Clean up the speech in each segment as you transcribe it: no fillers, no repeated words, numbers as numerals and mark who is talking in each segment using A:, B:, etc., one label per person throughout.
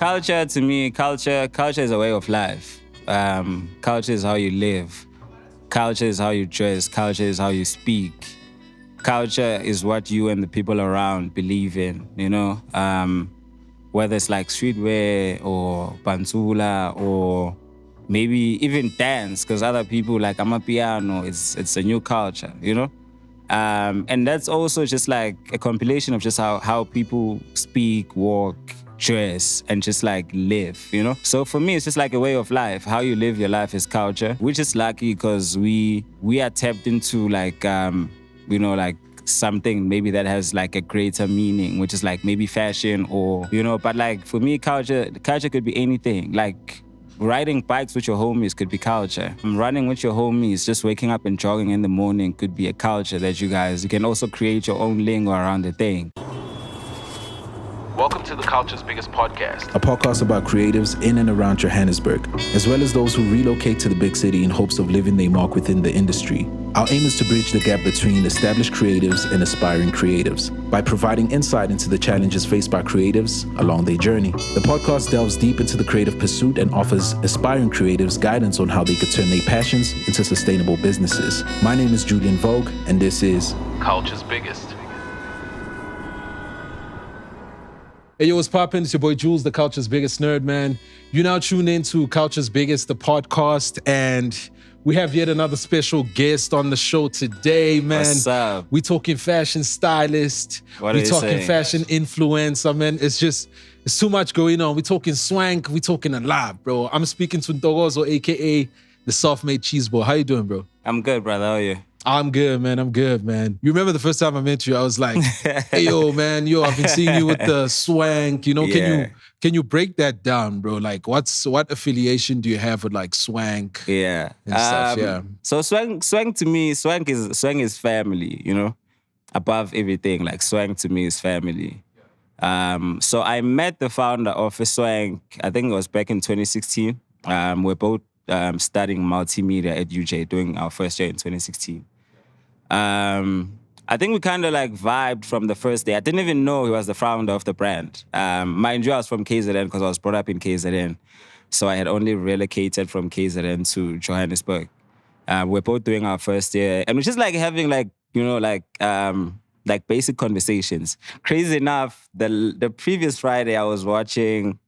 A: Culture to me, culture is a way of life. Culture is how you live. Culture is how you dress. Culture is how you speak. Culture is what you and the people around believe in, you know? Whether it's like streetwear or pantula or maybe even dance, because other people like amapiano, it's a new culture, you know? And that's also just like a compilation of just how people speak, walk, dress, and just like live, you know? So for me, it's just like a way of life. How you live your life is culture. We're just lucky because we are tapped into like, you know, like something maybe that has like a greater meaning, which is like maybe fashion or, you know, but like for me, culture could be anything. Like riding bikes with your homies could be culture. Running with your homies, just waking up and jogging in the morning could be a culture that you can also create your own lingo around the thing.
B: Welcome to the Culture's Biggest Podcast.
C: A podcast about creatives in and around Johannesburg, as well as those who relocate to the big city in hopes of leaving their mark within the industry. Our aim is to bridge the gap between established creatives and aspiring creatives by providing insight into the challenges faced by creatives along their journey. The podcast delves deep into the creative pursuit and offers aspiring creatives guidance on how they could turn their passions into sustainable businesses. My name is Julian Vogue, and this is
B: Culture's Biggest.
D: Hey, yo, what's poppin'? It's your boy Jules, the Culture's Biggest Nerd, man. You now tune into Culture's Biggest, the podcast, and we have yet another special guest on the show today, man.
A: What's up?
D: We talking fashion stylist.
A: What
D: we
A: are you
D: talking
A: saying?
D: fashion influencer, man. It's too much going on. We talking Swank. We talking a lot, bro. I'm speaking to Ntokozo, aka the Self Made Cheeseboy. How you doing, bro?
A: I'm good, brother. How are you?
D: I'm good, man. You remember the first time I met you, I was like, hey, yo, man, I've been seeing you with the Swank, you know,
A: Yeah.
D: can you break that down, bro? Like, what affiliation do you have with like Swank?
A: Yeah.
D: And stuff, yeah.
A: So Swank to me, Swank is family, you know, above everything. Like Swank to me is family. So I met the founder of Swank, I think it was back in 2016. We're both studying multimedia at UJ, doing our first year in 2016. I think we kind of like vibed from the first day. I didn't even know he was the founder of the brand. Mind you, I was from KZN because I was brought up in KZN. So I had only relocated from KZN to Johannesburg. We're both doing our first year. And we're just like having like, you know, like basic conversations. Crazy enough, the previous Friday I was watching,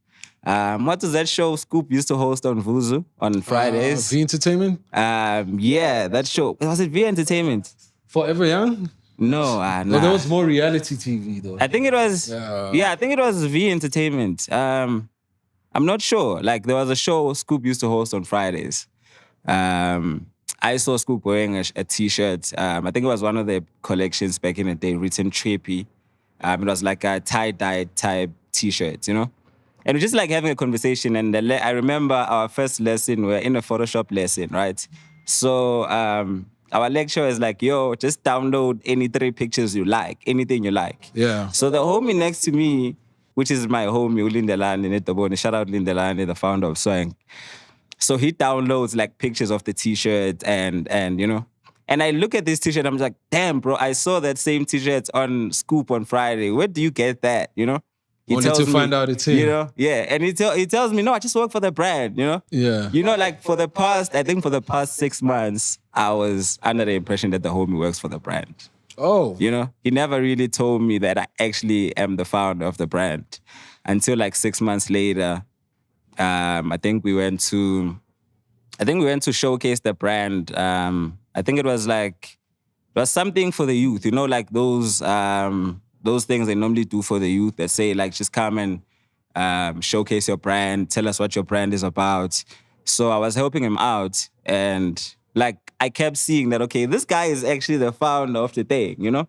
A: what was that show Scoop used to host on Vuzu on Fridays?
D: V Entertainment?
A: Yeah, that show. Was it V Entertainment?
D: Forever Young?
A: No,
D: No,
A: nah.
D: there was more reality TV though.
A: I think it was,
D: Yeah.
A: I think it was V Entertainment. I'm not sure. Like there was a show Scoop used to host on Fridays. I saw Scoop wearing a t-shirt. I think it was one of the collections back in the day, written trippy. It was like a tie-dye type t-shirt, you know? And we're just like having a conversation. And I remember our first lesson, we were in a Photoshop lesson, right? So our lecturer is like, yo, just download any 3 pictures you like, anything you like.
D: Yeah.
A: So the homie next to me, which is my homie, Lindelani, shout out Lindelani, the founder of Swank. So he downloads like pictures of the t-shirt and you know. And I look at this t-shirt, I'm like, damn, bro, I saw that same t-shirt on Scoop on Friday. Where do you get that, you know? He
D: Wanted
A: tells
D: to find out it's him.
A: You know, yeah. And he tells me, no, I just work for the brand, you know?
D: Yeah.
A: You know, like for the past 6 months, I was under the impression that the homie works for the brand.
D: Oh.
A: You know, he never really told me that I actually am the founder of the brand until like 6 months later. I think we went to showcase the brand. I think it was something for the youth, you know, like those things they normally do for the youth that say like, just come and showcase your brand, tell us what your brand is about. So I was helping him out and like, I kept seeing that, okay, this guy is actually the founder of the thing, you know?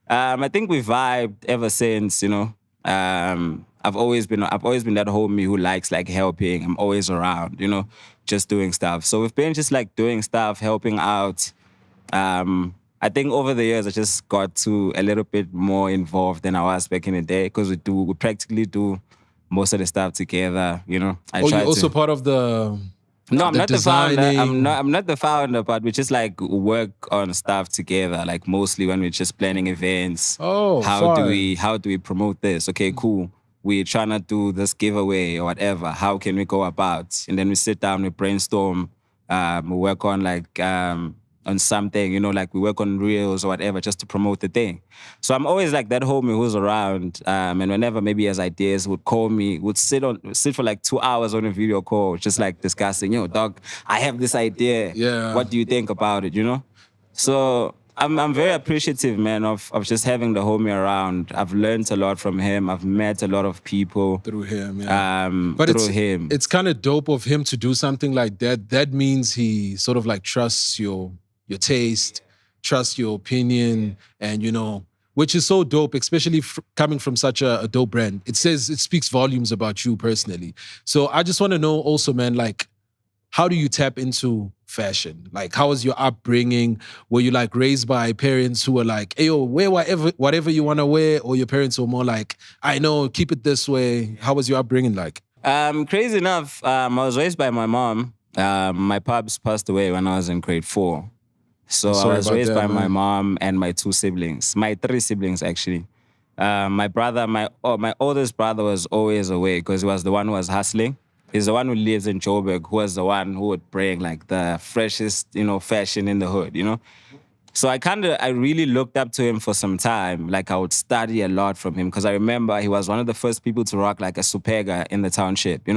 A: I think we vibed ever since, you know? I've always been that homie who likes like helping. I'm always around, you know, just doing stuff. So we've been just like doing stuff, helping out. I think over the years, I just got to a little bit more involved than I was back in the day because we practically do most of the stuff together, you know?
D: You're also part of the...
A: No, I'm not the founder.
D: designing.
A: I'm not the founder, but we just like work on stuff together. Like mostly when we're just planning events.
D: Oh,
A: how do
D: fine.
A: we promote this? Okay, cool. we're trying to do this giveaway or whatever. How can we go about? And then we sit down, we brainstorm, we work on on something, like we work on reels or whatever just to promote the thing. So I'm always like that homie who's around, and whenever maybe he has ideas, would call me, would sit for like 2 hours on a video call, just like discussing, dog, I have this idea.
D: Yeah.
A: What do you think about it, So I'm very appreciative, man, of just having the homie around. I've learned a lot from him. I've met a lot of people
D: through him, yeah. But
A: through him.
D: It's kind of dope of him to do something like that. That means he sort of like trusts your taste, trusts your opinion, and which is so dope, especially coming from such a dope brand. It speaks volumes about you personally. So I just want to know also, man, like, how do you tap into fashion? Like, how was your upbringing? Were you like raised by parents who were like, hey, yo, wear whatever you want to wear? Or your parents were more like, I know, keep it this way. How was your upbringing like?
A: Crazy enough, I was raised by my mom. My pops passed away when I was in grade 4. So I was raised by my mom and my 2 siblings, my 3 siblings actually. My brother, my oldest brother was always away because he was the one who was hustling. He's the one who lives in Joburg, who was the one who would bring like the freshest, fashion in the hood, So I really looked up to him for some time. Like I would study a lot from him because I remember he was one of the first people to rock like a supega in the township,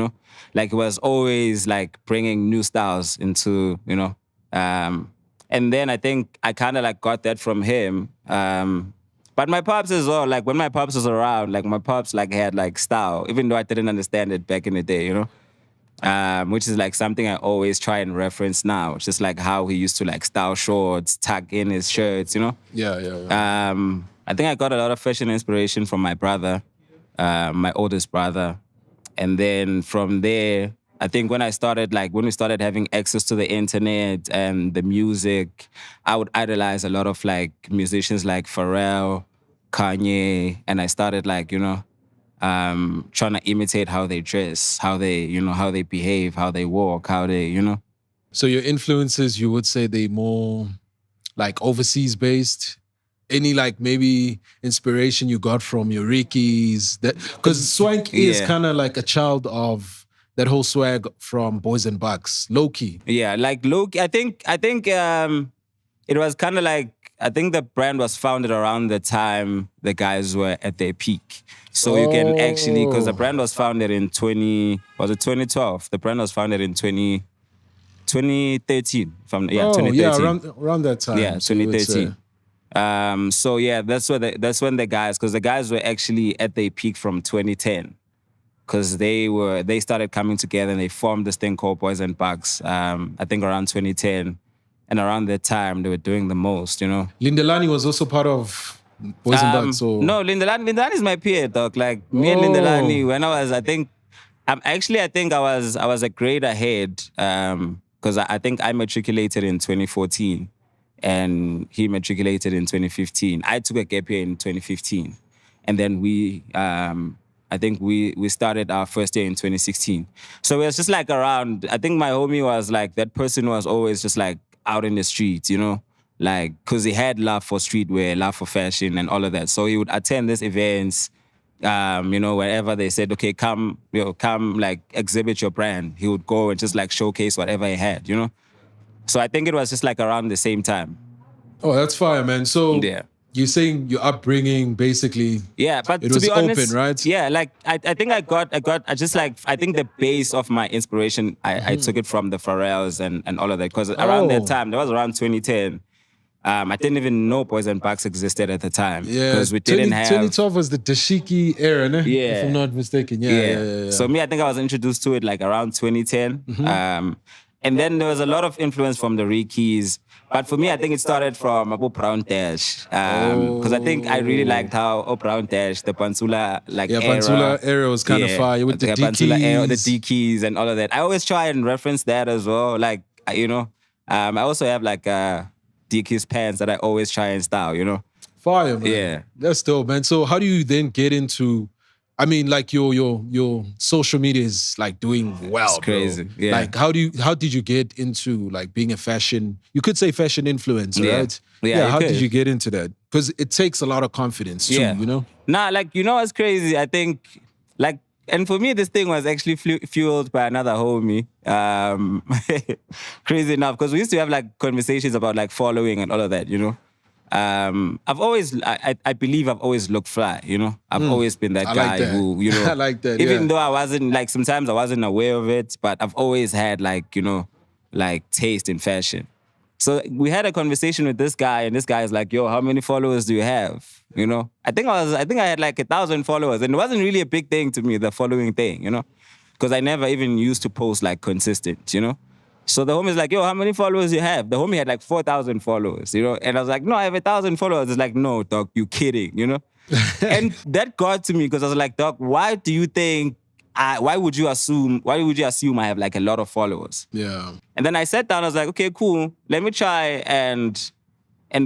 A: Like he was always like bringing new styles into, and then I think I kind of like got that from him. But my pops as well, like when my pops was around, like my pops like had like style, even though I didn't understand it back in the day, which is like something I always try and reference now. It's just like how he used to like style shorts, tuck in his shirts,
D: Yeah.
A: I think I got a lot of fashion inspiration from my brother, my oldest brother. And then from there, I think when we started having access to the internet and the music, I would idolize a lot of like musicians like Pharrell, Kanye, and I started like, trying to imitate how they dress, how they, how they behave, how they walk, how they,
D: So your influences, you would say they more like overseas based? Any like maybe inspiration you got from your Rickies? Because Swank is kind of like a child of that whole swag from Boys and Bucks, low key.
A: Yeah, like low key. I think it was kind of like, I think the brand was founded around the time the guys were at their peak. So you can actually, because the brand was founded in 2012? The brand was founded in 2013. 2013.
D: Yeah, around that time.
A: Yeah, 2013. So yeah, that's when the guys, because the guys were actually at their peak from 2010. Because they started coming together and they formed this thing called Boys and Bucks, I think around 2010. And around that time, they were doing the most,
D: Lindelani was also part of Boys and Bucks. So.
A: No, Lindelani is my peer, dog. Like, me and Lindelani, when I was, I think I was a grade ahead, because I think I matriculated in 2014 and he matriculated in 2015. I took a gap year in 2015. And then I think we started our first year in 2016. So it was just like around, I think my homie was like, that person was always just like out in the streets, like, because he had love for streetwear, love for fashion and all of that. So he would attend these events, wherever they said, okay, come like exhibit your brand. He would go and just like showcase whatever he had, So I think it was just like around the same time.
D: Oh, that's fire, man. So
A: yeah.
D: You're saying your upbringing, basically.
A: Yeah, but
D: it
A: to
D: was
A: be honest,
D: open, right?
A: Yeah, like I think I think the base of my inspiration, I took it from the Pharrells and all of that. Because around that time, that was around 2010. I didn't even know Boys and Bucks existed at the time.
D: Yeah,
A: because we didn't have.
D: 2012 was the dashiki era, né?
A: Yeah,
D: if I'm not mistaken. Yeah.
A: So me, I think I was introduced to it like around 2010. And then there was a lot of influence from the Rickies. But for me, I think it started from Abu Brown Dash. Because I think I really liked how Brown Dash, the Pantsula era.
D: Pantsula era was kind of fire with the
A: Pantsula era, the
D: D-keys.
A: D-keys and all of that. I always try and reference that as well. Like, I also have like D-keys pants that I always try and style,
D: Fire, man.
A: Yeah.
D: That's dope, man. So how do you then get into, I mean, like your social media is like doing well.
A: It's crazy.
D: Bro.
A: Yeah.
D: Like how did you get into like being a fashion, you could say fashion influencer, right?
A: Yeah,
D: how
A: could.
D: did you get into that? Because it takes a lot of confidence too,
A: Yeah.
D: you know?
A: Nah, like, what's crazy? I think like, and for me, this thing was actually fueled by another homie. Crazy enough, because we used to have like conversations about like following and all of that, you know. I've always, I believe I've always looked fly, you know. I've always been that
D: I
A: guy
D: like that.
A: who, you know,
D: I like that,
A: even
D: yeah.
A: though I wasn't, like, sometimes I wasn't aware of it, but I've always had like, you know, like taste in fashion. So we had a conversation with this guy, and this guy is like, yo, how many followers do you have? You know, I think I had like 1,000 followers, and it wasn't really a big thing to me, the following thing, you know, because I never even used to post like consistent, you know. So the homie's like, yo, how many followers do you have? The homie had like 4,000 followers, you know, and I was like, no, I have 1,000 followers. It's like, no, dog, you kidding, you know. And that got to me because I was like, dog, why do you think? Why would you assume I have like a lot of followers?
D: Yeah.
A: And then I sat down, I was like, okay, cool. Let me try and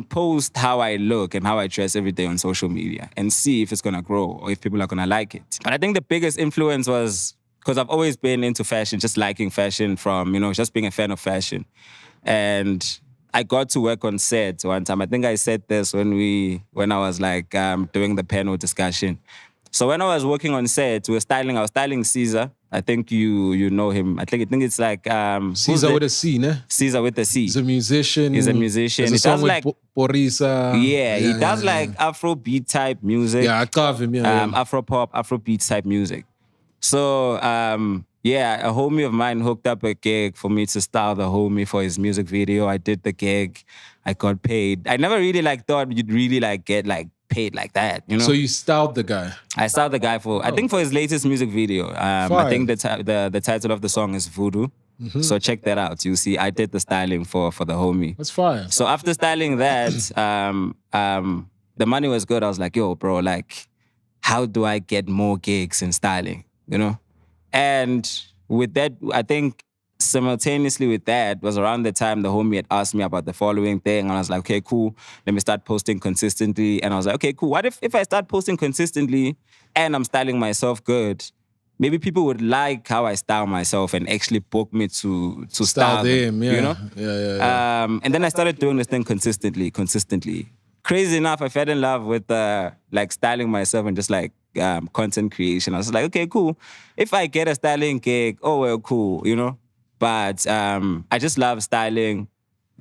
A: post how I look and how I dress every day on social media and see if it's gonna grow or if people are gonna like it. But I think the biggest influence was because I've always been into fashion, just liking fashion from, you know, just being a fan of fashion. And I got to work on set one time. I think I said this when I was like doing the panel discussion. So when I was working on set, I was styling Caesar. I think you know him. I think it's like
D: Caesar with a C, ne?
A: Caesar with a C.
D: He's a musician.
A: He's a musician.
D: He
A: He
D: does
A: does like
D: Porisa.
A: he does like Afro beat type music.
D: Yeah, I carve him. Yeah,
A: Afro pop, Afro beat type music. So yeah, a homie of mine hooked up a gig for me to style the homie for his music video. I did the gig. I got paid. I never really like thought you'd really like get like paid like that, you know.
D: So you styled the guy.
A: I styled the guy for I think for his latest music video. I think the title of the song is Voodoo. Mm-hmm. So check that out. You see, I did the styling for the homie.
D: That's fire.
A: So after styling that, the money was good. I was like, yo, bro, like, how do I get more gigs in styling? You know? And with that, I think simultaneously with that was around the time the homie had asked me about the following thing. And I was like, okay, cool. Let me start posting consistently. And I was like, okay, cool. What if I start posting consistently and I'm styling myself good? Maybe people would like how I style myself and actually book me to style them,
D: yeah.
A: You know?
D: Yeah.
A: And then I started doing this thing consistently. Crazy enough, I fell in love with like styling myself and just like content creation. I was like, okay, cool. If I get a styling gig, oh well, cool, you know? But I just love styling.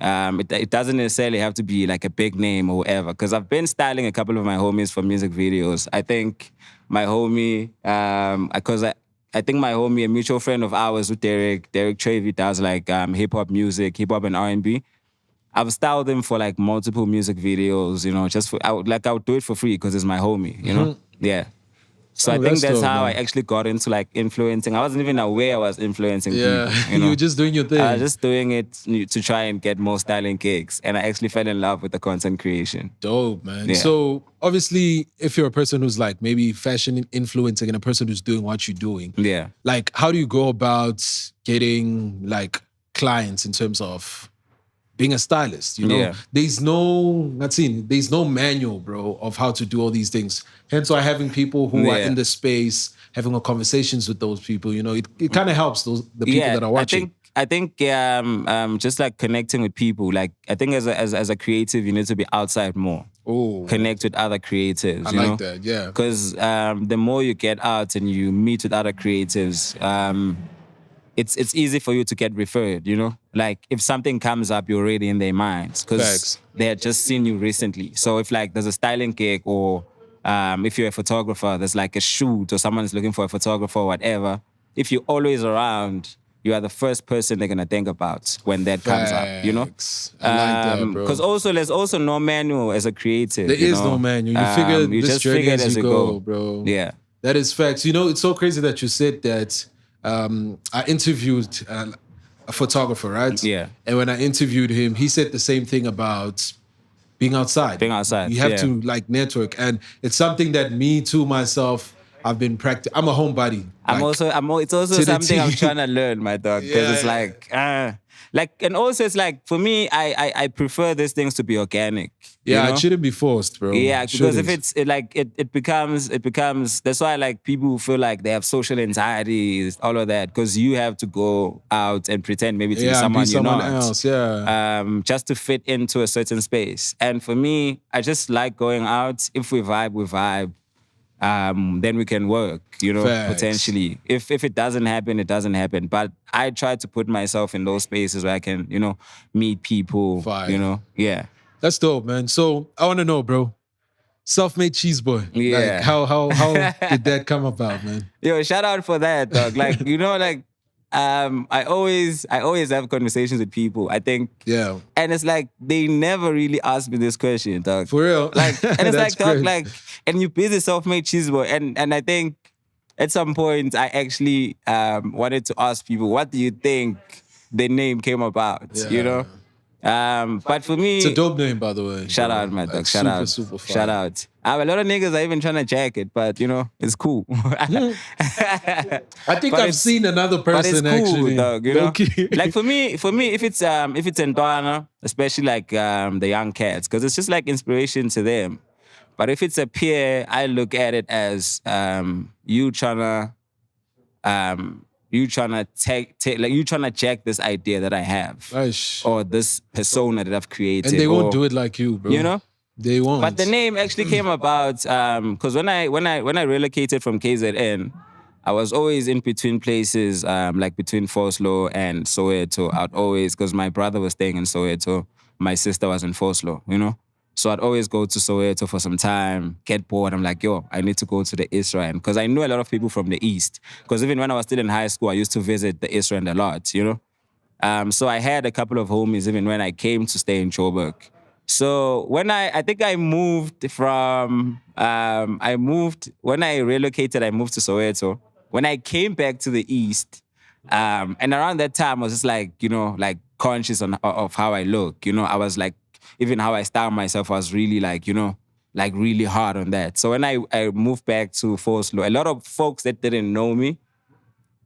A: It doesn't necessarily have to be like a big name or whatever, because I've been styling a couple of my homies for music videos. I think my homie, I think my homie, a mutual friend of ours with Derek Travy, does like hip-hop music, hip-hop and R&B. I've styled him for like multiple music videos, you know, I would do it for free because it's my homie, you know? Yeah. So I think that's how I actually got into like influencing. I wasn't even aware I was influencing people. You know?
D: You were just doing your thing.
A: I was just doing it to try and get more styling gigs. And I actually fell in love with the content creation.
D: Dope, man.
A: Yeah.
D: So obviously, if you're a person who's like maybe fashion influencing and a person who's doing what you're doing,
A: Yeah.
D: like how do you go about getting like clients in terms of being a stylist, you know?
A: Yeah.
D: There's no manual, bro, of how to do all these things. Hence why having people who are in the space, having a conversations with those people, you know, it kind of helps the people that are watching.
A: I think just like connecting with people, like I think as a creative, you need to be outside more.
D: Oh,
A: connect with other creatives.
D: I
A: you
D: like
A: know?
D: that, yeah.
A: Because the more you get out and you meet with other creatives, it's easy for you to get referred, you know? Like, if something comes up, you're already in their minds because they had just seen you recently. So if, like, there's a styling gig or if you're a photographer, there's, like, a shoot or someone's looking for a photographer or whatever, if you're always around, you are the first person they're going to think about when that comes up, you know?
D: I like that, bro.
A: Because also, there's also no manual as a creative.
D: There is no manual. You figure
A: you
D: this
A: just
D: journey
A: figure it
D: as you
A: you
D: go, bro.
A: Yeah.
D: That is facts. You know, it's so crazy that you said that. I interviewed a photographer, right?
A: Yeah.
D: And when I interviewed him, he said the same thing about being outside.
A: Being outside,
D: You have to like network. And it's something that me too, myself, I've been practicing. I'm a homebody.
A: It's also something I'm trying to learn, my dog. Because it's like, and also it's like, for me, I prefer these things to be organic.
D: Yeah,
A: you know?
D: it shouldn't be forced, bro.
A: Yeah, because if it becomes, that's why like people who feel like they have social anxiety, all of that, because you have to go out and pretend maybe to be someone you're not.
D: Else, yeah.
A: Just to fit into a certain space. And for me, I just like going out. If we vibe, we vibe. then we can work,
D: Facts.
A: potentially. If it doesn't happen, it doesn't happen. But I try to put myself in those spaces where I can, meet people,
D: Fire.
A: Yeah.
D: That's dope, man. So I want to know, bro. Self Made Cheeseboy.
A: Yeah.
D: Like, how did that come about, man?
A: Yo, shout out for that, dog. Like, I always have conversations with people. I think,
D: Yeah.
A: and it's like they never really ask me this question, dog.
D: For real.
A: Like, and it's like,
D: That's
A: dog,
D: great.
A: like, and you're busy self-made cheeseboy, and I think at some point I actually wanted to ask people, what do you think the name came about?
D: Yeah.
A: But for me,
D: It's a dope name, by the way.
A: shout
D: bro.
A: out, man, dog.
D: Like,
A: Shout
D: super,
A: out.
D: super fire.
A: Shout out. A lot of niggas are even trying to jack it, but it's cool.
D: I think
A: But
D: I've
A: it's-
D: seen another
A: But it's
D: person
A: cool,
D: actually.
A: dog.
D: Low-key.
A: Like for me, if it's Ntwana, especially like the young cats, because it's just like inspiration to them. But if it's a peer, I look at it as you trying to jack this idea that I have,
D: Aish.
A: or this persona that I've created,
D: And they won't
A: or,
D: do it like you, bro. They won't.
A: But the name actually came about because when I relocated from KZN, I was always in between places, like between Foslo and Soweto. I'd always, because my brother was staying in Soweto, my sister was in Foslo, So I'd always go to Soweto for some time, get bored. I'm like, yo, I need to go to the S.W.A.N. Because I knew a lot of people from the East. Because even when I was still in high school, I used to visit the S.W.A.N. a lot, So I had a couple of homies even when I came to stay in Joburg. So when I think I moved from, when I relocated, I moved to Soweto. When I came back to the East, and around that time I was just like, like conscious of how I look. I was like, even how I style myself, I was really like, like really hard on that. So when I moved back to Foslo, a lot of folks that didn't know me,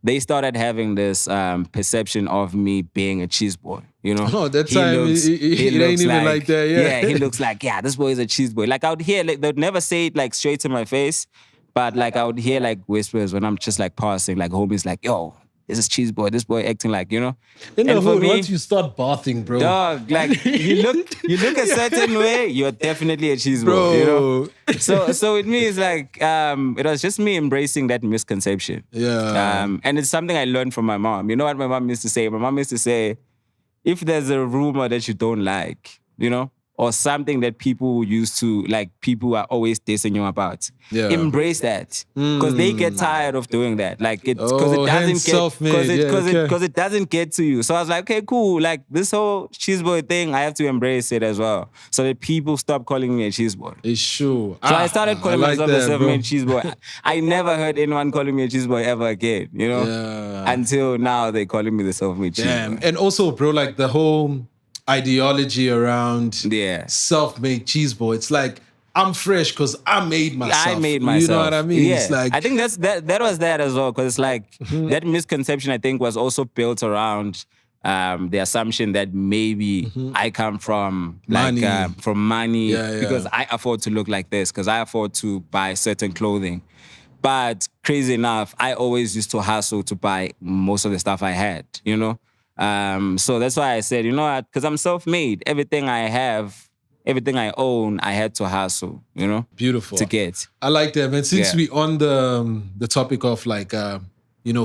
A: they started having this perception of me being a cheese boy,
D: Oh, that time he ain't even like that, yeah.
A: Yeah, he looks like, this boy is a cheese boy. Like I would hear, like they'd never say it like straight to my face, but like I would hear like whispers when I'm just like passing, like homies like, yo, this is cheese boy, this boy acting like,
D: In the
A: And for
D: hood,
A: me,
D: once you start bathing, bro.
A: dog, like you look a certain way, you're definitely a cheese boy,
D: Bro.
A: So with me, it's like it was just me embracing that misconception.
D: Yeah.
A: And it's something I learned from my mom. You know what my mom used to say? My mom used to say, if there's a rumor that you don't like, or something that people used to, like people are always dissing you about,
D: Yeah.
A: embrace that. Because they get tired of doing that. Like because
D: Oh,
A: it
D: hence
A: doesn't get
D: self-made.
A: because it doesn't get to you. So I was like, okay, cool. Like this whole cheeseboy thing, I have to embrace it as well. So that people stop calling me a cheeseboy.
D: It's true.
A: So I started calling myself a
D: that,
A: self-made
D: bro.
A: cheeseboy. I never heard anyone calling me a cheeseboy ever again,
D: Yeah.
A: Until now they're calling me the self-made
D: Damn.
A: cheeseboy.
D: And also, bro, like the whole ideology around
A: Yeah.
D: self-made cheeseboy. It's like, I'm fresh because I made myself.
A: I made myself.
D: You know what I mean?
A: Yeah.
D: It's like,
A: I think that was that as well, because it's like that misconception I think was also built around the assumption that maybe I come from like
D: Money.
A: from money
D: Yeah.
A: because I afford to look like this, because I afford to buy certain clothing. But crazy enough, I always used to hustle to buy most of the stuff I had, So that's why I said, what? Because I'm self-made. Everything I have, everything I own, I had to hustle,
D: beautiful.
A: to get.
D: I like that, man. Since
A: Yeah.
D: we on the topic of like,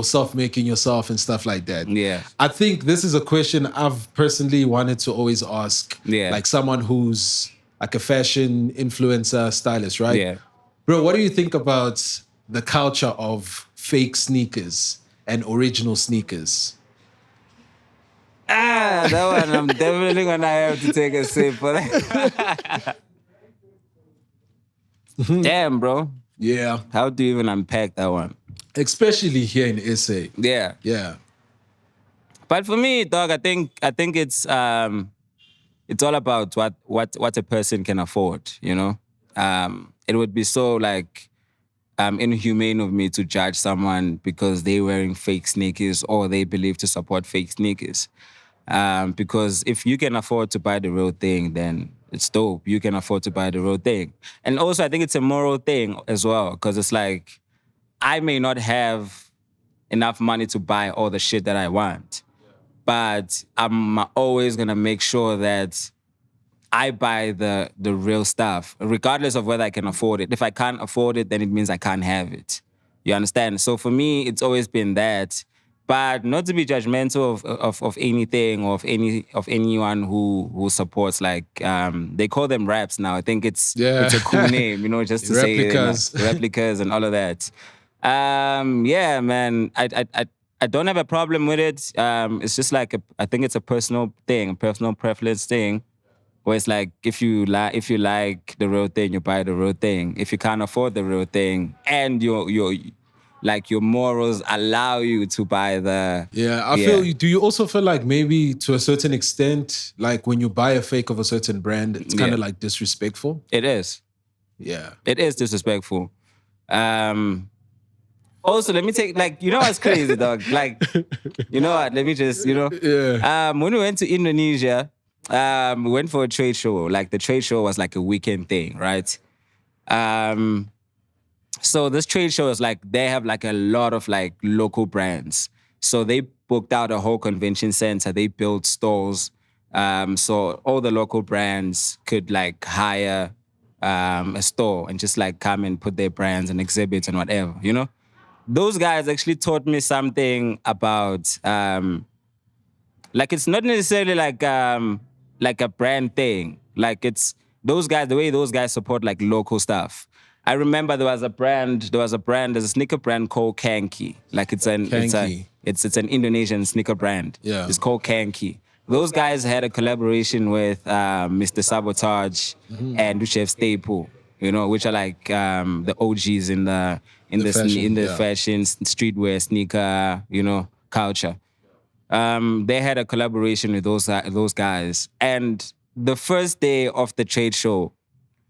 D: self-making yourself and stuff like that.
A: Yeah.
D: I think this is a question I've personally wanted to always ask.
A: Yeah.
D: Like someone who's like a fashion influencer, stylist, right?
A: Yeah.
D: Bro, what do you think about the culture of fake sneakers and original sneakers?
A: That one, I'm definitely gonna have to take a sip for that. Damn, bro.
D: Yeah.
A: How do you even unpack that one?
D: Especially here in SA.
A: Yeah.
D: Yeah.
A: But for me, dog, I think it's all about what a person can afford, It would be so like inhumane of me to judge someone because they're wearing fake sneakers or they believe to support fake sneakers. Because if you can afford to buy the real thing, then it's dope. You can afford to buy the real thing. And also, I think it's a moral thing as well, because it's like, I may not have enough money to buy all the shit that I want, but I'm always gonna make sure that I buy the real stuff, regardless of whether I can afford it. If I can't afford it, then it means I can't have it. You understand? So for me, it's always been that. But not to be judgmental of anything or of anyone who supports, like they call them raps now. I think it's a cool name, just to
D: Replicas.
A: say replicas and all of that. Yeah, man. I don't have a problem with it. It's just like I think it's a personal thing, a personal preference thing. Where it's like if you like the real thing, you buy the real thing. If you can't afford the real thing, and your morals allow you to buy the
D: I feel you. Do you also feel like maybe to a certain extent, like when you buy a fake of a certain brand, it's kind of like disrespectful?
A: It is.
D: Yeah.
A: It is disrespectful. Also, let me take, what's crazy, dog? Like, you know what? Let me just, when we went to Indonesia, we went for a trade show. Like, the trade show was like a weekend thing, right? So this trade show is like, they have like a lot of like local brands. So they booked out a whole convention center. They built stalls. So all the local brands could like hire a store and just like come and put their brands and exhibits and whatever, Those guys actually taught me something about, like it's not necessarily like a brand thing. Like it's those guys, the way those guys support like local stuff. I remember there's a sneaker brand called S.W.A.N.K. Like it's an Indonesian sneaker brand.
D: Yeah.
A: It's called S.W.A.N.K. Those guys had a collaboration with Mr. Sabotage and Chef Staple, which are like the OGs in the fashion, streetwear, sneaker, culture. They had a collaboration with those guys. And the first day of the trade show,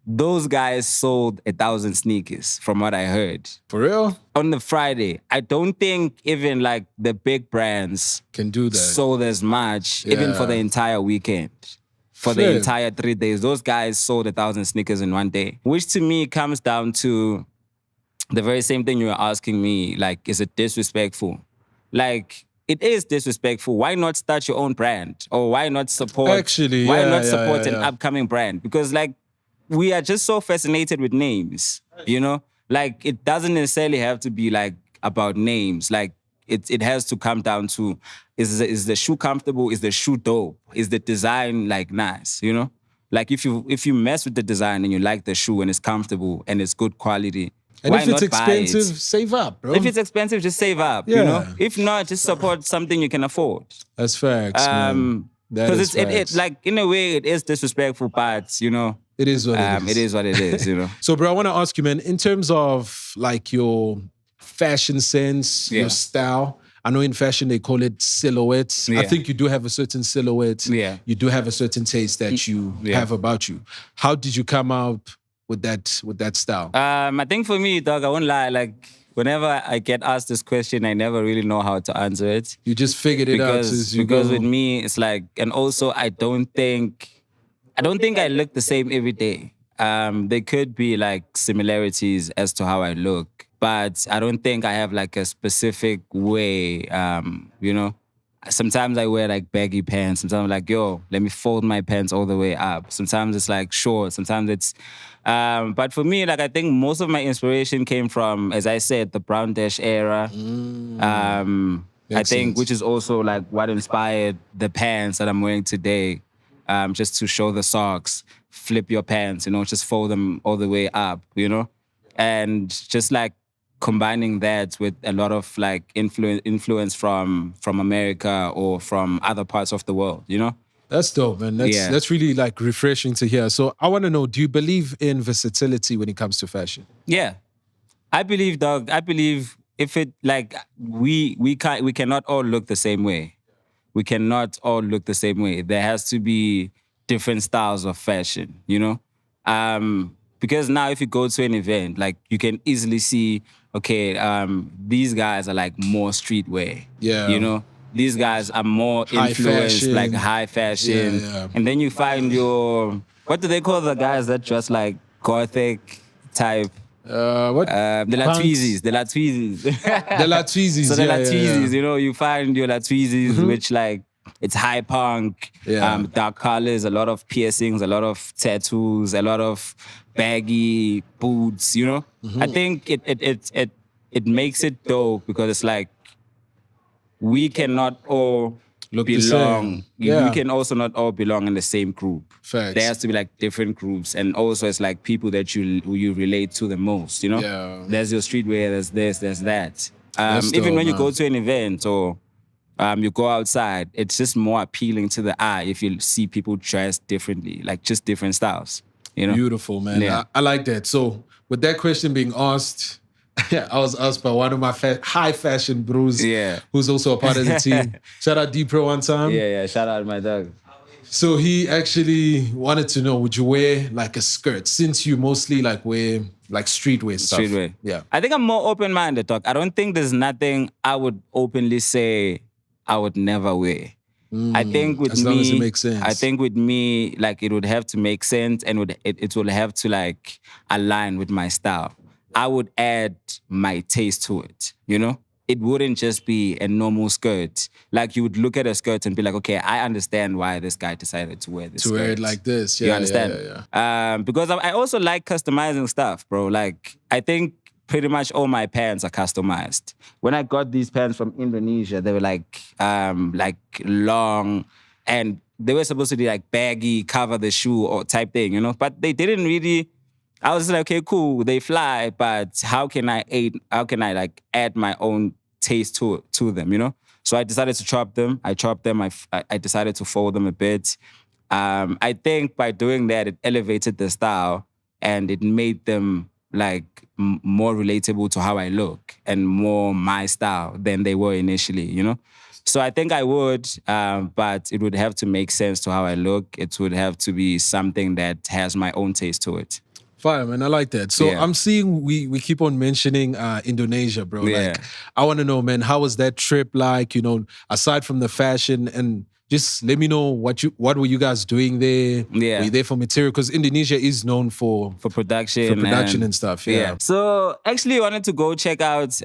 A: those guys sold 1,000 sneakers, from what I heard.
D: For real?
A: On the Friday. I don't think even like the big brands
D: can do that.
A: Sold as much, even for the entire weekend. For the entire 3 days. Those guys sold 1,000 sneakers in one day. Which to me comes down to the very same thing you were asking me. Like, is it disrespectful? Like, it is disrespectful. Why not start your own brand? Or why not support an upcoming brand? Because like, we are just so fascinated with names, Like, it doesn't necessarily have to be like about names. Like, it has to come down to, is the shoe comfortable? Is the shoe dope? Is the design like nice, Like, if you mess with the design and you like the shoe and it's comfortable and it's good quality,
D: and
A: why
D: if it's
A: not
D: expensive,
A: buy it?
D: save up, bro.
A: If it's expensive, just save up, If not, just support something you can afford.
D: That's facts, man.
A: Because it like, in a way, it is disrespectful, but,
D: it is what it is.
A: It is what it is,
D: So, bro, I want to ask you, man, in terms of like your fashion sense, your style, I know in fashion they call it silhouettes. I think you do have a certain silhouette.
A: Yeah.
D: You do have a certain taste that you have about you. How did you come out with that style?
A: I think for me, dog, I won't lie, like, whenever I get asked this question, I never really know how to answer it.
D: You just figured it out as you
A: Because
D: go.
A: with me, it's like, and also I don't think I look the same every day. There could be like similarities as to how I look, but I don't think I have like a specific way, Sometimes I wear like baggy pants. Sometimes I'm like, yo, let me fold my pants all the way up. Sometimes it's like short. Sometimes it's, but for me, like I think most of my inspiration came from, as I said, the Brown Dash era. I think, which is also like what inspired the pants that I'm wearing today. Just to show the socks, flip your pants, just fold them all the way up, and just like combining that with a lot of like influence from America or from other parts of the world,
D: That's dope, man. That's really like refreshing to hear. So I want to know, do you believe in versatility when it comes to fashion?
A: Yeah, I believe, dog. I believe if it like we cannot all look the same way. We cannot all look the same way. There has to be different styles of fashion, Because now if you go to an event, like you can easily see, okay, these guys are like more streetwear.
D: Yeah.
A: These guys are more influenced, like high fashion.
D: Yeah.
A: And then you find what do they call the guys that dress like gothic type?
D: What?
A: The Latweezys.
D: The Latweezys.
A: So the Latweezys, you find your Latweezys, which like it's high punk,
D: Yeah.
A: dark colors, a lot of piercings, a lot of tattoos, a lot of baggy boots. You know, I think it makes it dope because it's like we cannot all
D: Look the
A: belong.
D: same.
A: We
D: Yeah.
A: can also not all belong in the same group.
D: Facts.
A: There has to be like different groups, and also it's like people that you relate to the most. You know,
D: Yeah.
A: there's your streetwear, there's this, there's that.
D: That's
A: Even
D: dope,
A: when you
D: man.
A: go to an event or you go outside, it's just more appealing to the eye if you see people dressed differently, like just different styles. You know,
D: Beautiful, man.
A: Yeah.
D: I like that. So, with that question being asked, I was asked by one of my high fashion bros,
A: Yeah.
D: who's also a part of the team. Shout out D-Pro one time.
A: Yeah. Shout out my dog.
D: So he actually wanted to know, would you wear like a skirt since you mostly like wear like streetwear stuff?
A: Streetwear.
D: Yeah.
A: I think I'm more open-minded, dog. I don't think there's nothing I would openly say I would never wear. I think with
D: as
A: me,
D: long as it makes sense.
A: I think with me, like it would have to make sense and it would have to like align with my style. I would add my taste to it, you know? It wouldn't just be a normal skirt. Like you would look at a skirt and be like, okay, I understand why this guy decided to wear this skirt.
D: To wear it like this. Yeah,
A: You understand?
D: Yeah.
A: Because I also like customizing stuff, bro. Like I think pretty much all my pants are customized. When I got these pants from Indonesia, they were like long, and they were supposed to be like baggy, cover the shoe or type thing, you know. But they didn't really. I was like, okay, cool, they fly, but how can I like add my own taste to them, you know? So I decided to chop them. I chopped them. I decided to fold them a bit. I think by doing that, it elevated the style and it made them like more relatable to how I look and more my style than they were initially, you know? So I think I would, but it would have to make sense to how I look. It would have to be something that has my own taste to it.
D: Fire, man. I like that. So
A: Yeah.
D: I'm seeing we keep on mentioning Indonesia, bro.
A: Yeah.
D: Like, I want to know, man, how was that trip like? You know, aside from the fashion, and just let me know what were you guys doing there?
A: Yeah.
D: Were you there for material? Because Indonesia is known for
A: production,
D: and stuff. Yeah.
A: So actually, I wanted to go check out.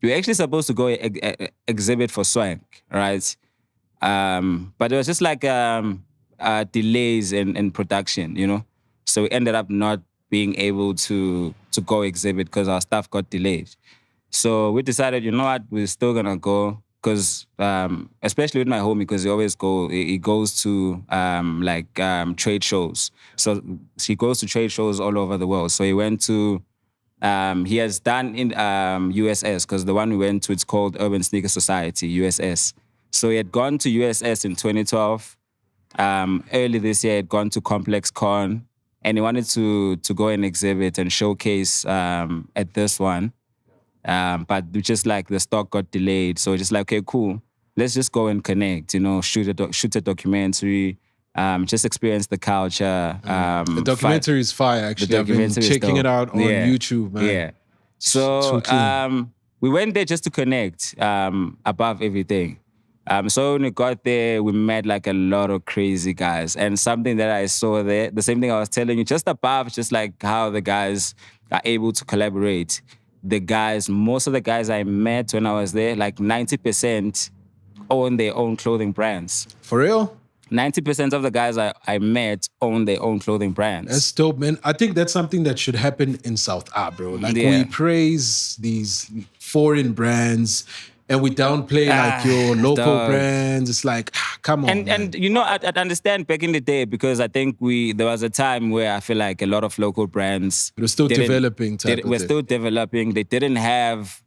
A: We were actually supposed to go exhibit for Swank, right? But it was just like delays in production, you know. So we ended up not being able to go exhibit because our stuff got delayed. So we decided, you know what, we're still gonna go because, especially with my homie, because he goes to trade shows. So he goes to trade shows all over the world. So he went to, he has done in USS, because the one we went to, it's called Urban Sneaker Society, USS. So he had gone to USS in 2012. Early this year, he had gone to Complex Con. And he wanted to go and exhibit and showcase at this one. But just like the stock got delayed. So just like, okay, cool. Let's just go and connect, you know, shoot a documentary, just experience the culture.
D: The documentary is fire, actually. I've been checking it out on YouTube, man.
A: Yeah. So we went there just to connect above everything. So when we got there, we met like a lot of crazy guys. And something that I saw there, the same thing I was telling you, just above, just like how the guys are able to collaborate. Most of the guys I met when I was there, like 90% own their own clothing brands.
D: For real?
A: 90% of the guys I met own their own clothing brands.
D: That's dope, man. I think that's something that should happen in South A, bro. Like, we praise these foreign brands and we downplay like your local brands. It's like, come on.
A: And you know, I understand back in the day, because I think there was a time where I feel like a lot of local brands
D: were still developing.
A: Still developing. They didn't have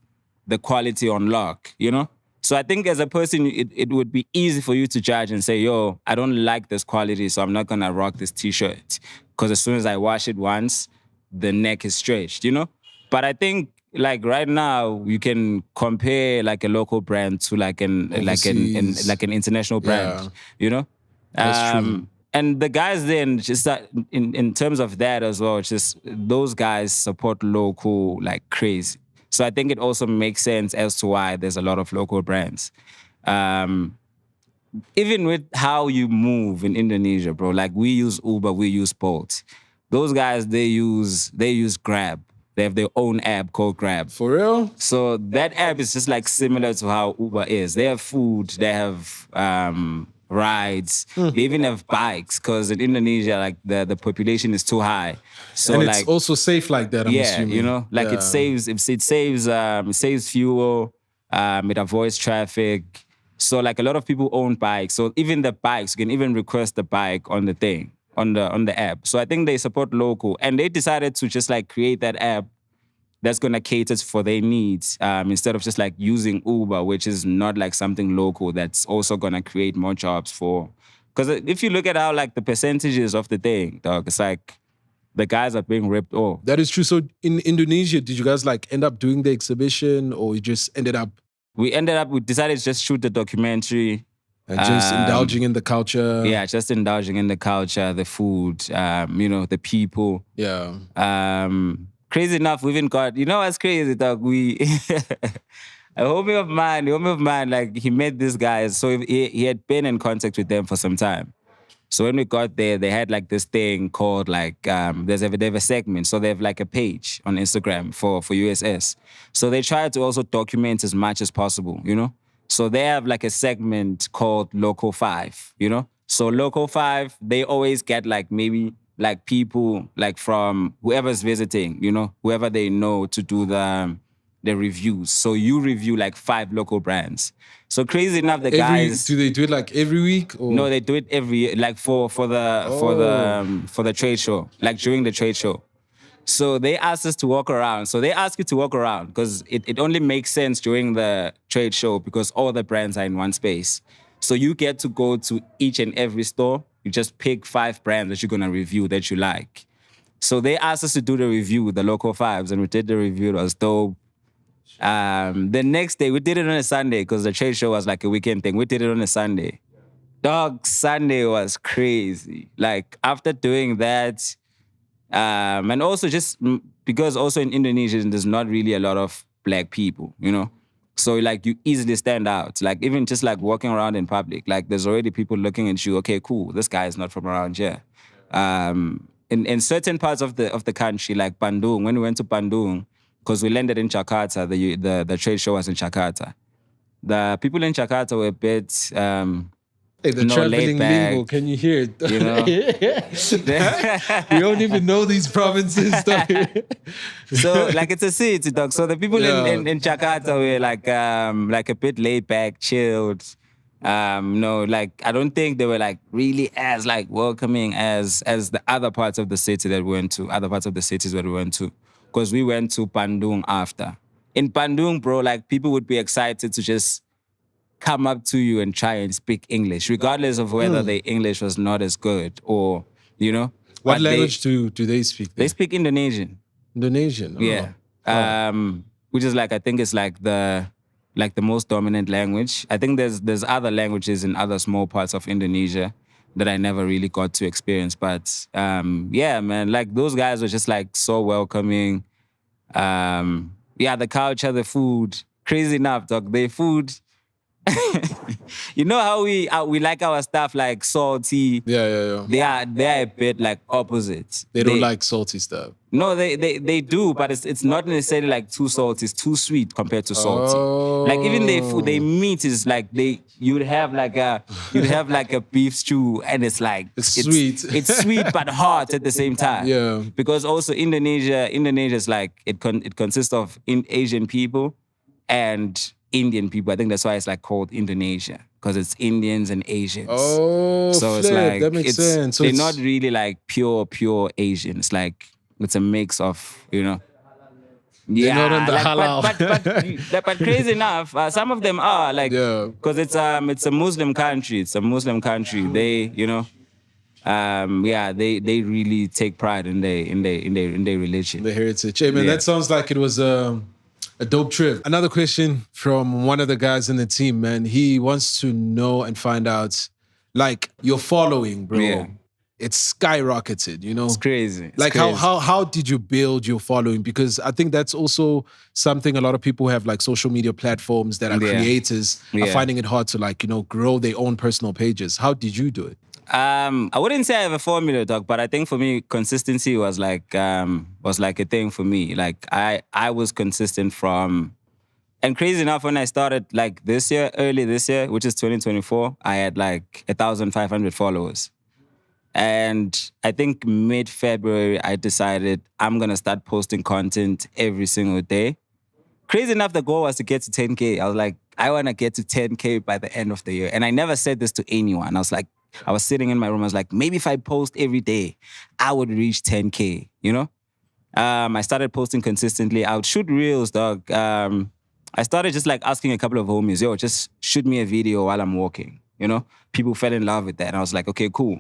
A: the quality on lock, you know? So I think as a person, it would be easy for you to judge and say, yo, I don't like this quality, so I'm not gonna rock this t-shirt. Because as soon as I wash it once, the neck is stretched, you know? But I think like right now, you can compare like a local brand to like an international brand, you know?
D: That's true.
A: And the guys then, just in terms of that as well, just those guys support local like crazy. So I think it also makes sense as to why there's a lot of local brands. Even with how you move in Indonesia, bro, like we use Uber, we use Bolt. Those guys, they use Grab. They have their own app called Grab.
D: For real?
A: So that app is just like similar to how Uber is. They have food, they have rides, they even have bikes because in Indonesia, like the population is too high. So
D: And
A: like
D: it's also safe like that, I'm assuming.
A: you know, like
D: Yeah.
A: it saves fuel, it avoids traffic. So like a lot of people own bikes. So even the bikes, you can even request the bike on the thing, on the app. So I think they support local. And they decided to just like create that app that's gonna cater for their needs instead of just like using Uber, which is not like something local that's also gonna create more jobs for. Because if you look at how like the percentages of the thing, dog, it's like the guys are being ripped off.
D: That is true. So in Indonesia, did you guys like end up doing the exhibition or you just ended up
A: We decided to just shoot the documentary.
D: just indulging in the culture?
A: Yeah, just indulging in the culture, the food, you know, the people.
D: Yeah.
A: Crazy enough, we even got, you know what's crazy, dog? We, a homie of mine, like he met these guys. So he had been in contact with them for some time. So when we got there, they had like this thing called like, they have a segment. So they have like a page on Instagram for USS. So they try to also document as much as possible, you know? So they have like a segment called Local 5, you know? So Local 5, they always get like maybe like people like from whoever's visiting, you know, whoever they know to do the reviews. So you review like 5 local brands. So crazy enough, the guys.
D: Do they do it like every week? Or?
A: No, they do it every like for the trade show, like during the trade show. So they asked us to walk around. So they ask you to walk around because it only makes sense during the trade show because all the brands are in one space. So you get to go to each and every store. You just pick 5 brands that you're gonna review that you like. So they asked us to do the review, the local 5s, and we did the review. It was dope. The next day, we did it on a Sunday because the trade show was like a weekend thing. We did it on a Sunday. Dog, Sunday was crazy. Like after doing that, and also just because also in Indonesia, there's not really a lot of black people, you know? So like you easily stand out. Like even just like walking around in public, like there's already people looking at you, okay, cool, this guy is not from around here. In certain parts of the country, like Bandung, when we went to Bandung, because we landed in Jakarta, the trade show was in Jakarta. The people in Jakarta were a bit
D: Hey, the traveling lingo, can you hear it?
A: You know?
D: We don't even know these provinces.
A: So like it's a city, dog. So the people in Jakarta were like a bit laid back, chilled. No, like I don't think they were like really as like welcoming as the other parts of the city that we went to, other parts of the cities that we went to. Because we went to Bandung after. In Bandung, bro, like people would be excited to just come up to you and try and speak English, regardless of whether their English was not as good or, you know.
D: What language do they speak?
A: They speak Indonesian.
D: Indonesian? Oh.
A: Yeah. Which is like, I think it's like the most dominant language. I think there's other languages in other small parts of Indonesia that I never really got to experience. But yeah, man, like those guys were just like so welcoming. Yeah, the culture, the food, crazy enough, dog. Their food, you know how we like our stuff like salty.
D: Yeah.
A: They are a bit like opposites.
D: They don't like salty stuff.
A: No, they do, but it's not necessarily like too salty. It's too sweet compared to salty.
D: Oh.
A: Like even their food, their meat is like you'd have like a beef stew and it's like
D: it's sweet.
A: It's sweet but hot at the same time.
D: Yeah.
A: Because also Indonesia is like it consists of Asian people and Indian people. I think that's why it's like called Indonesia because it's Indians and Asians.
D: Oh,
A: so
D: it's like that makes sense. So
A: they're not really like pure Asian. It's like it's a mix of, you know.
D: They're not on the halal.
A: But crazy enough, some of them are like because it's a Muslim country. It's a Muslim country. They, you know, they really take pride in their religion.
D: The heritage. Hey man, that sounds like it was a dope trip. Another question from one of the guys in the team, man. He wants to know and find out, like, your following, bro.
A: Yeah.
D: It's skyrocketed, you know?
A: It's crazy.
D: Like, how did you build your following? Because I think that's also something a lot of people who have, like, social media platforms that are creators are finding it hard to, like, you know, grow their own personal pages. How did you do it?
A: I wouldn't say I have a formula, dog, but I think for me, consistency was like a thing for me. Like I was consistent from, and crazy enough, when I started like this year, early this year, which is 2024, I had like 1,500 followers. And I think mid-February, I decided I'm gonna start posting content every single day. Crazy enough, the goal was to get to 10K. I was like, I want to get to 10K by the end of the year. And I never said this to anyone. I was sitting in my room. I was like, maybe if I post every day, I would reach 10K, you know? I started posting consistently. I would shoot reels, dog. I started just like asking a couple of homies, yo, just shoot me a video while I'm walking, you know? People fell in love with that. And I was like, okay, cool.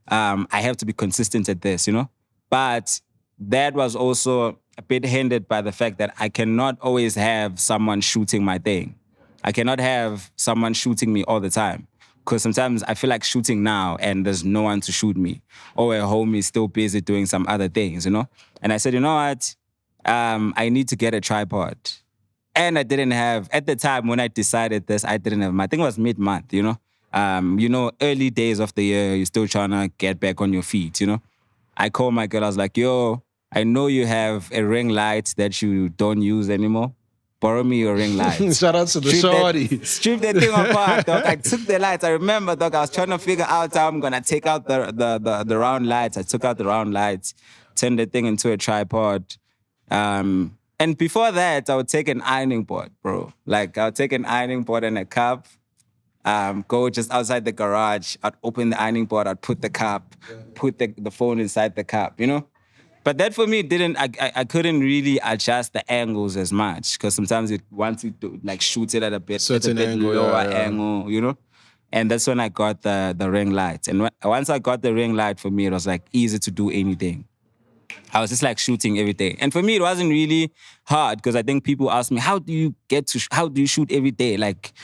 A: I have to be consistent at this, you know? But that was also a bit hindered by the fact that I cannot always have someone shooting my thing. I cannot have someone shooting me all the time. Because sometimes I feel like shooting now and there's no one to shoot me. Or a homie is still busy doing some other things, you know? And I said, you know what? I need to get a tripod. And I didn't have, at the time when I decided this, I didn't have, I think it was mid-month, you know? Early days of the year, you're still trying to get back on your feet, you know? I called my girl, I was like, yo, I know you have a ring light that you don't use anymore. Borrow me your ring light.
D: Shout out to the shorty.
A: Strip that thing apart, dog. I took the lights. I remember, dog, I was trying to figure out how I'm going to take out the round lights. I took out the round lights, turned the thing into a tripod. And before that, I would take an ironing board, bro. Like, I would take an ironing board and a cup, go just outside the garage. I'd open the ironing board. I'd put the cup, put the phone inside the cup, you know? But that for me I couldn't really adjust the angles as much because sometimes it wants you to like shoot it at a bit
D: angle,
A: lower angle, you know? And that's when I got the ring light. And once I got the ring light, for me, it was like easy to do anything. I was just like shooting every day. And for me, it wasn't really hard because I think people ask me, how do you shoot every day? Like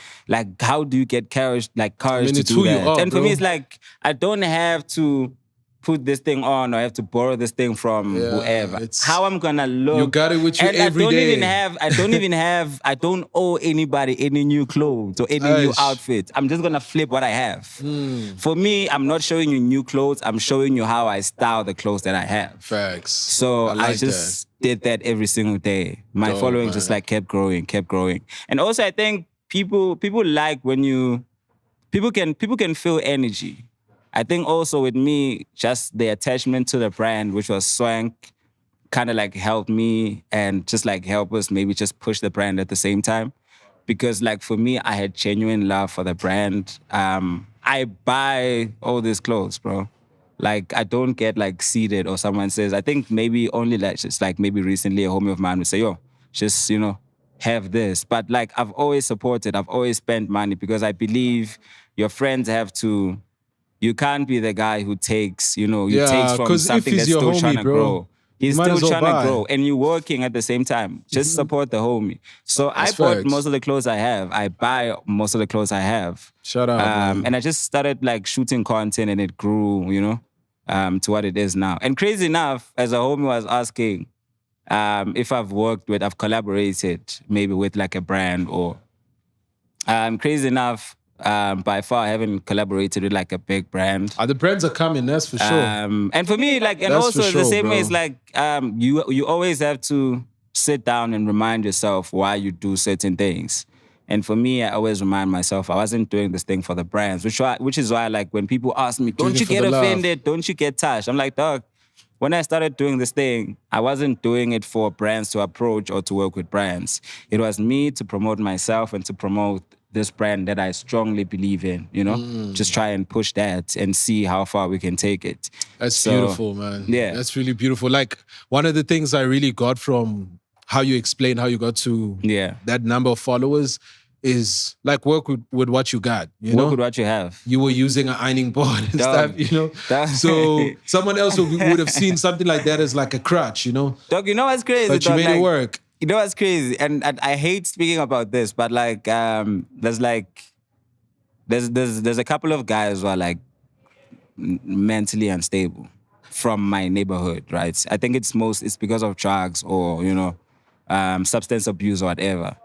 A: how do you get courage to do that? And for me, it's like, I don't have to put this thing on or I have to borrow this thing from whoever. How I'm gonna look.
D: You got it with you every day.
A: I don't owe anybody any new clothes or any new outfit. I'm just gonna flip what I have. For me, I'm not showing you new clothes. I'm showing you how I style the clothes that I have.
D: Facts.
A: So I just did that every single day. My following just like kept growing. And also I think people like when people can feel energy. I think also with me, just the attachment to the brand, which was Swank, kind of like helped me and just like help us maybe just push the brand at the same time. Because like for me, I had genuine love for the brand. I buy all these clothes, bro. Like I don't get like seated or someone says, I think maybe only like just like maybe recently a homie of mine would say, yo, just, have this. But like I've always supported, I've always spent money because I believe your friends have to. You can't be the guy who takes, takes from something that's still
D: homie,
A: trying to grow. He's still trying to grow and you're working at the same time. Just support the homie. So I bought most of the clothes I have. I buy most of the clothes I have.
D: Shout out.
A: And I just started like shooting content and it grew, to what it is now. And crazy enough, as a homie was asking if I've collaborated maybe with like a brand or crazy enough, by far, I haven't collaborated with like a big brand.
D: The brands are coming, that's for sure.
A: And for me, like, and
D: that's
A: also
D: sure,
A: the same
D: bro.
A: way, it's like you always have to sit down and remind yourself why you do certain things. And for me, I always remind myself I wasn't doing this thing for the brands, which is why, like, when people ask me, don't you get offended? Don't you get touched? I'm like, dog. When I started doing this thing, I wasn't doing it for brands to approach or to work with brands. It was me to promote myself and to promote this brand that I strongly believe in, Just try and push that and see how far we can take it.
D: That's beautiful, man.
A: Yeah.
D: That's really beautiful. Like, one of the things I really got from how you explained how you got to that number of followers is like work with what you got,
A: Work with what you have.
D: You were using an ironing board and stuff, So someone else would have seen something like that as like a crutch,
A: Dog, you know what's crazy?
D: But you made it work.
A: You know what's crazy? And I hate speaking about this, but like there's a couple of guys who are like mentally unstable from my neighborhood, right? I think it's because of drugs or, substance abuse or whatever.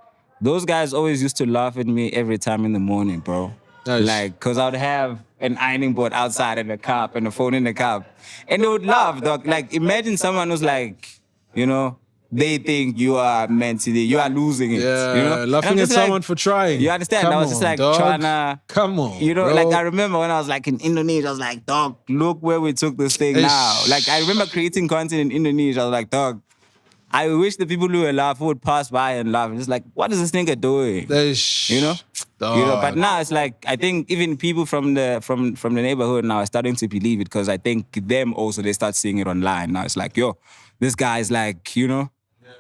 A: Those guys always used to laugh at me every time in the morning, bro.
D: Nice.
A: Like, cause I would have an ironing board outside in the cup and a phone in the cup. And they would laugh, dog. Like, imagine someone who's like, you know, they think you are mentally, you are losing it.
D: Yeah,
A: You know? And I'm
D: laughing at
A: just like,
D: someone for trying.
A: You understand?
D: Come
A: I was just
D: on,
A: like
D: dog.
A: trying to,
D: Come on,
A: you know,
D: bro.
A: like I remember when I was like in Indonesia, I was like, dog, look where we took this thing now. Like I remember creating content in Indonesia. I was like, dog, I wish the people who were laughing would pass by and laugh. And just like, what is this nigga doing? You know?
D: Dog.
A: You know, but now it's like I think even people from the neighborhood now are starting to believe it because I think them also they start seeing it online. Now it's like, yo, this guy's like, you know,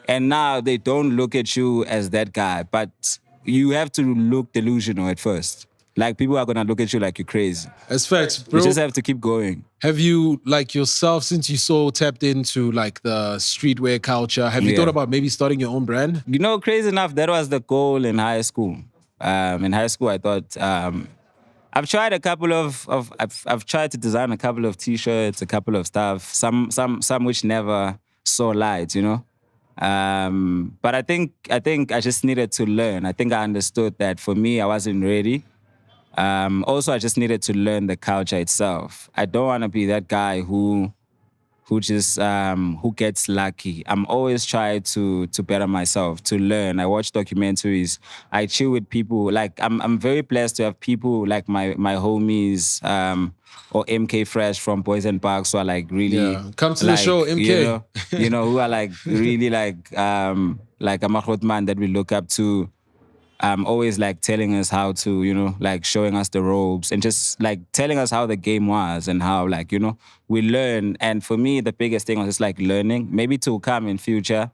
A: and now they don't look at you as that guy, but you have to look delusional at first. Like people are gonna look at you like you're crazy.
D: That's facts, bro.
A: You just have to keep going.
D: Have you, like yourself, since you so tapped into like the streetwear culture, have you thought about maybe starting your own brand?
A: You know, crazy enough, that was the goal in high school. In high school, I thought I've tried a couple of I've tried to design a couple of T-shirts, a couple of stuff. Some which never saw light. You know. But I think I just needed to learn. I think I understood that for me, I wasn't ready. Also, I just needed to learn the culture itself. I don't want to be that guy who just who gets lucky. I'm always trying to better myself, to learn. I watch documentaries. I chill with people. Like I'm very blessed to have people like my homies or MK Fresh from Boys and Parks who are like really
D: come to the show, MK.
A: You know who are like really like a Mahmoud man that we look up to. Always like telling us how to, you know, like showing us the ropes and just like telling us how the game was and how like, you know, we learn. And for me, the biggest thing was just like learning, maybe to come in future,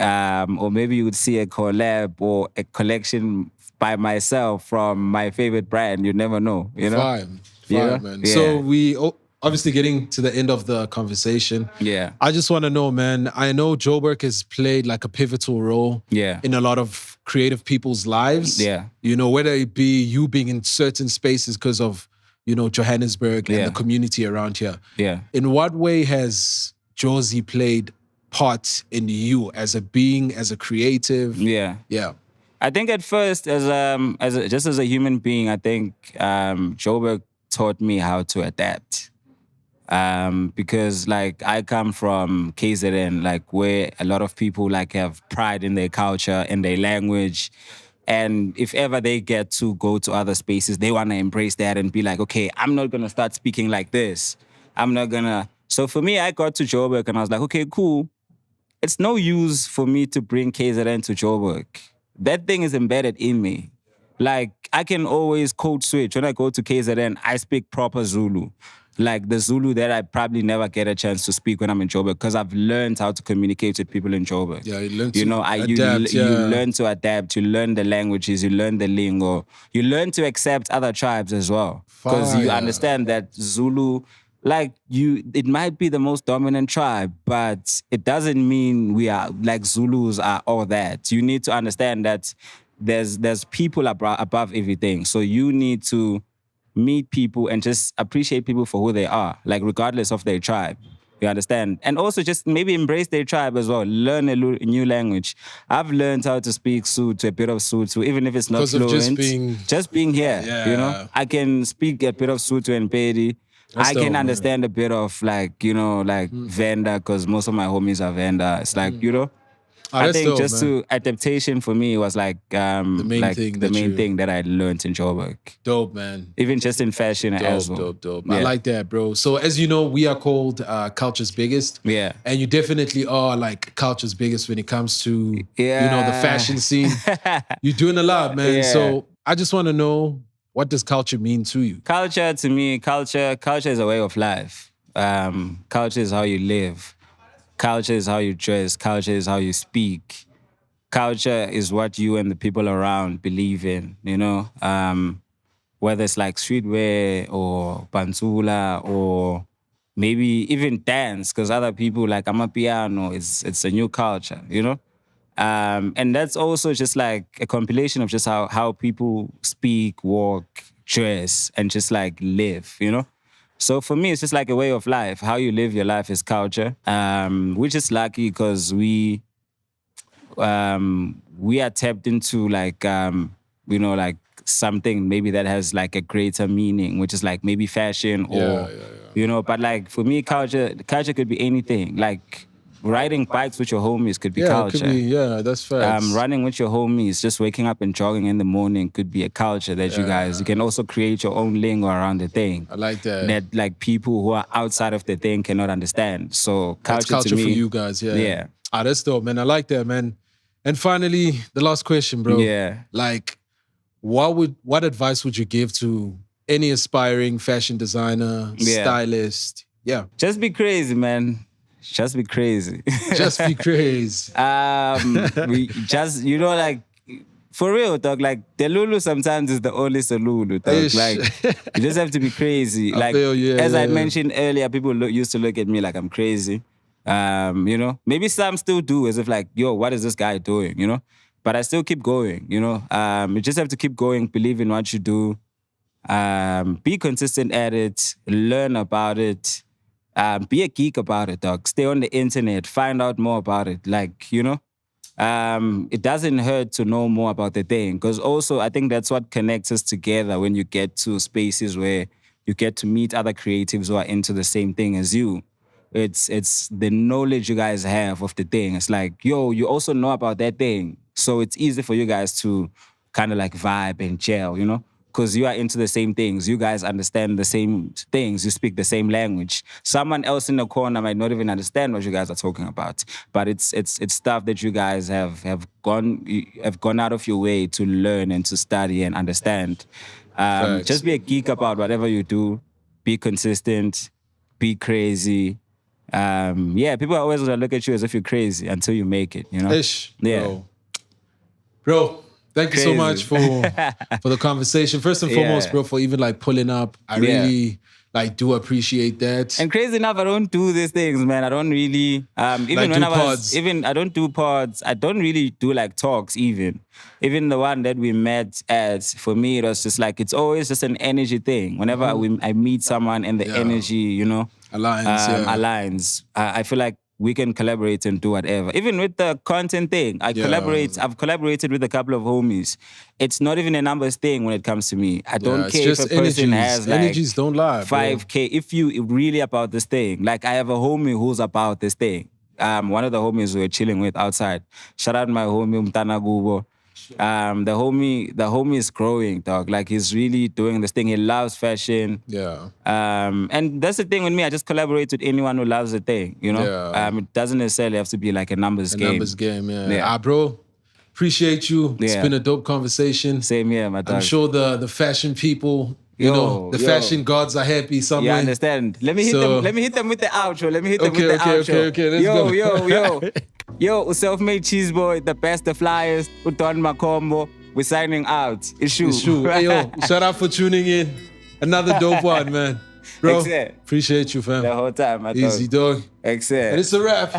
A: or maybe you would see a collab or a collection by myself from my favorite brand. You never know, you know?
D: Fine,
A: Yeah?
D: man.
A: Yeah.
D: So we obviously getting to the end of the conversation.
A: Yeah.
D: I just want to know, man, I know Joburg has played like a pivotal role in a lot of creative people's lives.
A: Yeah.
D: You know, whether it be you being in certain spaces because of, you know, Johannesburg and the community around here.
A: Yeah.
D: In what way has Jozi played part in you as a being, as a creative?
A: Yeah.
D: Yeah.
A: I think at first, just as a human being, I think Joburg taught me how to adapt. Because like I come from KZN, like where a lot of people like have pride in their culture and their language. And if ever they get to go to other spaces, they want to embrace that and be like, okay, I'm not going to start speaking like this. I'm not going to. So for me, I got to Joburg and I was like, okay, cool. It's no use for me to bring KZN to Joburg. That thing is embedded in me. Like I can always code switch. When I go to KZN, I speak proper Zulu. Like the Zulu that I probably never get a chance to speak when I'm in Joburg because I've learned how to communicate with people in Joburg.
D: Yeah, you learn
A: you
D: to
A: know,
D: adapt.
A: you learn to adapt. You learn the languages. You learn the lingo. You learn to accept other tribes as well because you understand that Zulu, like it might be the most dominant tribe, but it doesn't mean we are like Zulus are all that. You need to understand that there's people above everything. So you need to meet people and just appreciate people for who they are, like regardless of their tribe. You understand? And also just maybe embrace their tribe as well. Learn a new language. I've learned how to speak Sotho, a bit of Sotho, even if it's not fluent. Just being here, you know? I can speak a bit of Sotho and Pedi. I can understand a bit of like, you know, like Venda, because most of my homies are Venda. It's like, you know, I think dope, adaptation for me was like the main thing that I learned in Joburg.
D: Dope, man.
A: Even just in fashion as well.
D: Dope.
A: Yeah.
D: I like that, bro. So as you know, we are called Culture's Biggest.
A: Yeah.
D: And you definitely are like Culture's Biggest when it comes to, you know, the fashion scene. You're doing a lot, man.
A: Yeah.
D: So I just want to know, what does culture mean to you?
A: Culture, to me, culture is a way of life. Culture is how you live. Culture is how you dress. Culture is how you speak. Culture is what you and the people around believe in, you know? Whether it's like streetwear or pantsula or maybe even dance, because other people like Amapiano, it's a new culture, you know? And that's also just like a compilation of just how people speak, walk, dress, and just like live, you know? So for me, it's just like a way of life. How you live your life is culture. We're just lucky because we are tapped into like, you know, like something maybe that has like a greater meaning, which is like maybe fashion or, you know, but like for me, culture could be anything. Like riding bikes with your homies could be culture.
D: It could be, that's facts.
A: Running with your homies, just waking up and jogging in the morning could be a culture that you can also create your own lingo around the thing.
D: I like that.
A: That like people who are outside of the thing cannot understand. So culture,
D: culture
A: to me,
D: for you guys, yeah. Ah, that's dope, man. I like that, man. And finally, the last question, bro.
A: Yeah.
D: Like, what advice would you give to any aspiring fashion designer, stylist? Yeah.
A: Just be crazy, man. Just be crazy.
D: Just be crazy.
A: We just, you know, like, for real, dog, like, the Lulu sometimes is the only Lulu, dog.
D: Ish.
A: Like, you just have to be crazy. Like, as I mentioned earlier, people used to look at me like I'm crazy. You know, maybe some still do, as if like, yo, what is this guy doing, you know? But I still keep going, you know? You just have to keep going, believe in what you do, be consistent at it, learn about it, be a geek about it, dog. Stay on the internet, find out more about it. Like, you know, it doesn't hurt to know more about the thing. Because also, I think that's what connects us together when you get to spaces where you get to meet other creatives who are into the same thing as you. It's the knowledge you guys have of the thing. It's like, yo, you also know about that thing. So it's easy for you guys to kind of like vibe and gel, you know? Because you are into the same things. You guys understand the same things. You speak the same language. Someone else in the corner might not even understand what you guys are talking about. But it's stuff that you guys have gone out of your way to learn and to study and understand. Just be a geek about whatever you do. Be consistent. Be crazy. People are always gonna look at you as if you're crazy until you make it, you know?
D: Ish, bro. Thank you so much for the conversation. First and foremost, bro, for even like pulling up. I really like do appreciate that.
A: And crazy enough, I don't do these things, man. I don't really I don't do pods. I don't really do like talks even. Even the one that we met at, for me, it was just like, it's always just an energy thing. Whenever I meet someone and the energy, you know, aligns. I feel like we can collaborate and do whatever. Even with the content thing, I've collaborated with a couple of homies. It's not even a numbers thing when it comes to me. I don't care if a person has like
D: energies don't lie,
A: 5K. If you really about this thing, like I have a homie who's about this thing. One of the homies we were chilling with outside. Shout out my homie Ntokozo. The homie is growing, dog. Like he's really doing this thing. He loves fashion.
D: Yeah.
A: And that's the thing with me. I just collaborate with anyone who loves the thing, you know?
D: Yeah.
A: It doesn't necessarily have to be like a numbers game.
D: Numbers game, yeah. Bro, appreciate you. It's been a dope conversation.
A: Same here, my dog.
D: I'm sure the fashion people, you know, the fashion gods are happy somewhere.
A: Yeah, I understand. Let me hit them with the outro.
D: Okay, let's go.
A: Yo, Self Made Cheeseboy, the best, the flyest, Uton Makombo. We're signing out. It's true.
D: Hey, yo, shout out for tuning in. Another dope one, man. Bro, appreciate you, fam.
A: The whole time, my dog.
D: Easy, dog.
A: Excellent.
D: And it's a wrap.